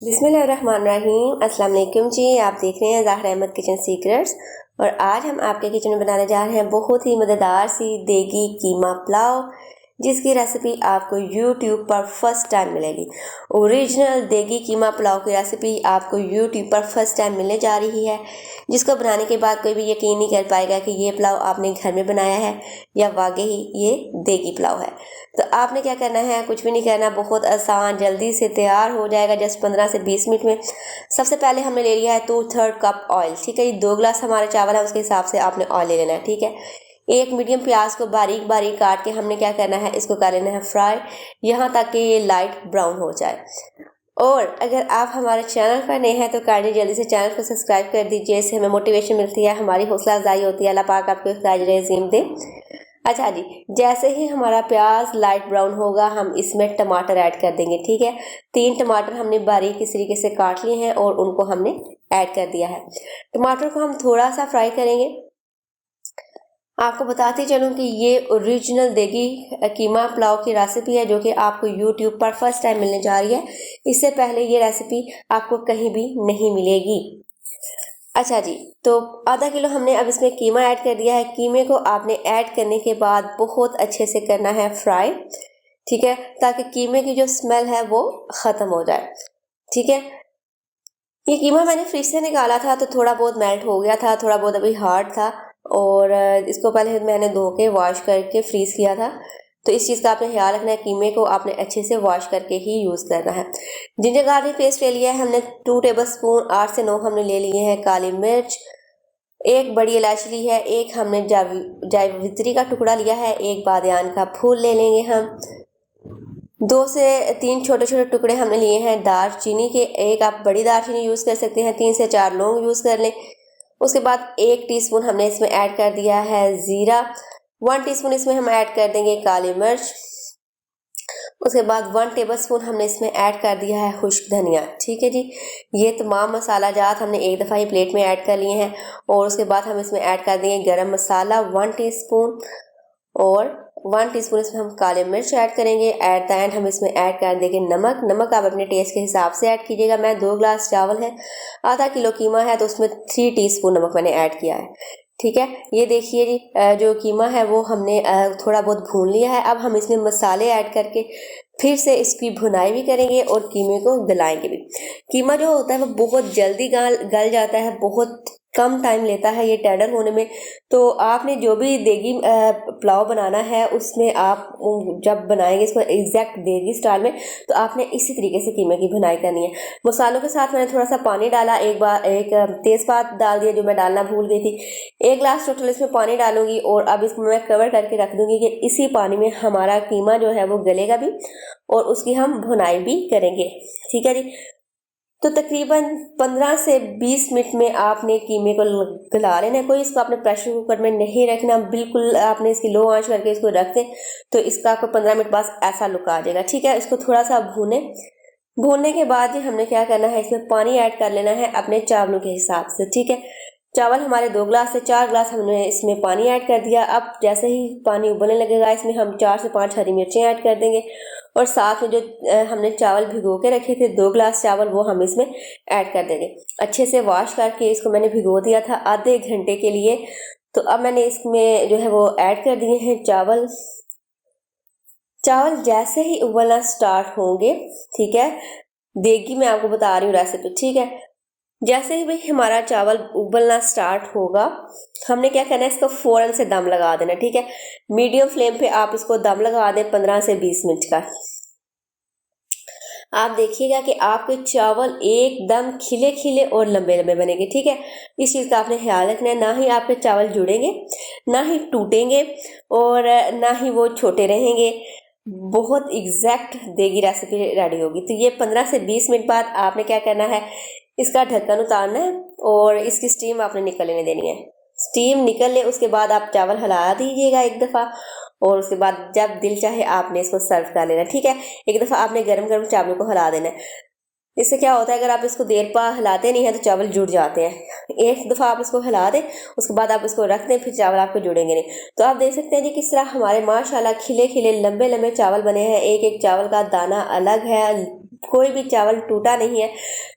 बिस्मिल्लाहिर्रहमानिर्रहीम। अस्सलाम वालेकुम जी। आप देख रहे हैं ज़ाहरा अहमद किचन सीक्रेट्स और आज हम आपके किचन में बनाने जा रहे हैं बहुत ही मज़ेदार सी देगी कीमा पुलाव, जिसकी रेसिपी आपको यूट्यूब पर फर्स्ट टाइम मिलेगी। ओरिजिनल देगी कीमा पुलाव की रेसिपी आपको यूट्यूब पर फर्स्ट टाइम मिलने जा रही है, जिसको बनाने के बाद कोई भी यकीन नहीं कर पाएगा कि ये पुलाव आपने घर में बनाया है या वाकई ये देगी पुलाव है। तो आपने क्या करना है, कुछ भी नहीं करना, बहुत आसान, जल्दी से तैयार हो जाएगा जस्ट 15 से 20 मिनट में। सबसे पहले हमने ले लिया है 2/3 कप ऑयल। ठीक है, ये 2 गिलास हमारे चावल है, उसके हिसाब से आपने ऑयल ले लेना है। ठीक है, एक मीडियम प्याज को बारीक बारीक काट के हमने क्या करना है, इसको कर लेना है फ्राई, यहाँ तक कि ये लाइट ब्राउन हो जाए। और अगर आप हमारे चैनल पर नए हैं तो काइंडली जल्दी से चैनल को सब्सक्राइब कर दीजिए, इससे हमें मोटिवेशन मिलती है, हमारी हौसला अफजाई होती है। अल्लाह पाक आपको खैर दे। अच्छा जी, जैसे ही हमारा प्याज लाइट ब्राउन होगा हम इसमें टमाटर ऐड कर देंगे। ठीक है, 3 टमाटर हमने बारीक इस तरीके से काट लिए हैं और उनको हमने ऐड कर दिया है। टमाटर को हम थोड़ा सा फ्राई करेंगे। आपको बताती चलूँ कि ये ओरिजिनल देगी कीमा पुलाव की रेसिपी है, जो कि आपको यूट्यूब पर फर्स्ट टाइम मिलने जा रही है। इससे पहले ये रेसिपी आपको कहीं भी नहीं मिलेगी। अच्छा जी, तो आधा किलो हमने अब इसमें कीमा ऐड कर दिया है। कीमे को आपने ऐड करने के बाद बहुत अच्छे से करना है फ्राई। ठीक है, ताकि कीमे की जो स्मेल है वो ख़त्म हो जाए। ठीक है, ये कीमा मैंने फ्रिज से निकाला था तो थोड़ा बहुत मेल्ट हो गया था, थोड़ा बहुत अभी हार्ड था और इसको पहले मैंने धो के वॉश करके फ्रीज़ किया था। तो इस चीज़ का आपने ख्याल रखना है, कीमे को आपने अच्छे से वॉश करके ही यूज़ करना है। जिंजर गार्लिक पेस्ट ले लिया है हमने 2 टेबलस्पून, 8 से 9 हमने ले लिए हैं काली मिर्च, एक बड़ी इलायची ली है, एक हमने जावित्री का टुकड़ा लिया है, एक बादियान का फूल ले लेंगे हम, 2 से 3 छोटे छोटे टुकड़े हमने लिए हैं दालचीनी के, एक आप बड़ी दालचीनी यूज़ कर सकते हैं, 3 से 4 लौंग यूज़ कर लें। उसके बाद 1 टीस्पून हमने इसमें ऐड कर दिया है ज़ीरा, 1 टीस्पून इसमें हम ऐड कर देंगे काली मिर्च। उसके बाद 1 टेबलस्पून हमने इसमें ऐड कर दिया है खुश्क धनिया। ठीक है जी, ये तमाम मसाला जात हमने एक दफ़ा ही प्लेट में ऐड कर लिए हैं। और उसके बाद हम इसमें ऐड कर देंगे गरम मसाला 1 टीस्पून और 1 टीस्पून इसमें हम काले मिर्च ऐड करेंगे। एट द एंड हम इसमें ऐड कर देंगे नमक। नमक आप अपने टेस्ट के हिसाब से ऐड कीजिएगा। मैं 2 गिलास चावल है, आधा किलो कीमा है, तो उसमें 3 टीस्पून नमक मैंने ऐड किया है। ठीक है, ये देखिए जी, जो कीमा है वो हमने थोड़ा बहुत भून लिया है। अब हम इसमें मसाले ऐड करके फिर से इसकी भुनाई भी करेंगे और कीमे को गलाएंगे भी। कीमा जो होता है वो बहुत जल्दी गल जाता है, बहुत कम टाइम लेता है ये टेंडर होने में। तो आपने जो भी देगी पुलाव बनाना है उसमें आप जब बनाएंगे इसको एग्जैक्ट देगी स्टाइल में, तो आपने इसी तरीके से कीमे की भुनाई करनी है। मसालों के साथ मैंने थोड़ा सा पानी डाला, एक तेज़पात डाल दिया जो मैं डालना भूल गई थी। 1 गिलास टोटल इसमें पानी डालूंगी और अब इसको मैं कवर करके रख दूंगी कि इसी पानी में हमारा कीमा जो है वो गलेगा भी और उसकी हम भुनाई भी करेंगे। ठीक है जी, तो तकरीबन 15 से 20 मिनट में आपने कीमे को गला लेना है। कोई इसको आपने प्रेशर कुकर में नहीं रखना, बिल्कुल आपने इसकी लो आंच करके इसको रख दें तो इसका आपको 15 मिनट बाद ऐसा लुक आ जाएगा। ठीक है, इसको थोड़ा सा भूनने के बाद ही हमने क्या करना है, इसमें पानी ऐड कर लेना है अपने चावलों के हिसाब से। ठीक है, चावल हमारे 2 गिलास से 4 गिलास हमने इसमें पानी ऐड कर दिया। अब जैसे ही पानी उबलने लगेगा इसमें हम 4 से 5 हरी मिर्चें ऐड कर देंगे और साथ में जो हमने चावल भिगो के रखे थे 2 गिलास चावल, वो हम इसमें ऐड कर देंगे। अच्छे से वॉश करके इसको मैंने भिगो दिया था आधे घंटे के लिए। तो अब मैंने इसमें जो है वो ऐड कर दिए हैं चावल। चावल जैसे ही उबलना स्टार्ट होंगे, ठीक है, देगी मैं आपको बता रही हूँ रेसिपी। ठीक है, जैसे ही भाई हमारा चावल उबलना स्टार्ट होगा हमने क्या करना है, इसको फौरन से दम लगा देना। ठीक है, मीडियम फ्लेम पे आप इसको दम लगा दें 15 से 20 मिनट का। आप देखिएगा कि आपके चावल एकदम खिले खिले और लंबे लंबे बनेंगे। ठीक है, इस चीज़ का आपने ख्याल रखना है, ना ही आपके चावल जुड़ेंगे, ना ही टूटेंगे और ना ही वो छोटे रहेंगे। बहुत एग्जैक्ट देगी रेसिपी रेडी होगी। तो ये 15 से 20 मिनट बाद आपने क्या करना है, इसका ढक्कन उतारना है और इसकी स्टीम आपने निकलने देनी है। स्टीम निकल ले उसके बाद आप चावल हिला दीजिएगा एक दफ़ा और उसके बाद जब दिल चाहे आपने इसको सर्व कर लेना। ठीक है, एक दफ़ा आपने गरम गरम चावलों को हिला देना है। इससे क्या होता है, अगर आप इसको देर पा हिलाते नहीं हैं तो चावल जुड़ जाते हैं। एक दफ़ा आप इसको हिला दें, उसके बाद आप इसको रख दें, फिर चावल आपको जुड़ेंगे नहीं। तो आप देख सकते हैं जी किस तरह हमारे माशाल्लाह खिले खिले लंबे लंबे चावल बने हैं। एक एक चावल का दाना अलग है, कोई भी चावल टूटा नहीं है।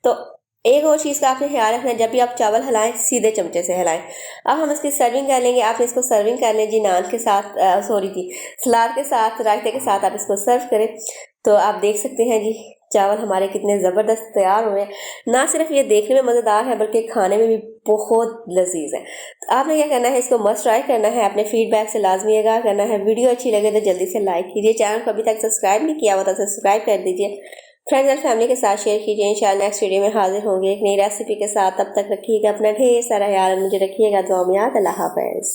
तो एक और चीज़ का आपने ख्याल रखना है, जब भी आप चावल हिलाएं सीधे चमचे से हिलाएं। अब हम इसकी सर्विंग कर लेंगे। आपने इसको सर्विंग कर लें जी, नान के साथ, सॉरी जी, सलाद के साथ, रायते के साथ आप इसको सर्व करें। तो आप देख सकते हैं जी चावल हमारे कितने ज़बरदस्त तैयार हुए हैं। ना सिर्फ ये देखने में मज़ेदार है बल्कि खाने में भी बहुत लजीज है। तो आपने क्या करना है, इसको मस्ट ट्राई करना है, अपने फीडबैक से लाजमी आगाह करना है। वीडियो अच्छी लगे तो जल्दी से लाइक कीजिए, चैनल को अभी तक सब्सक्राइब नहीं किया हुआ तो सब्सक्राइब कर दीजिए, फ्रेंड्स एंड फैमिली के साथ शेयर कीजिए। इंशाल्लाह नेक्स्ट वीडियो में हाजिर होंगे एक नई रेसिपी के साथ। तब तक रखिएगा अपना ढेर सारा ख्याल, मुझे रखिएगा दुआ में याद। अल्लाह हाफ़िज़।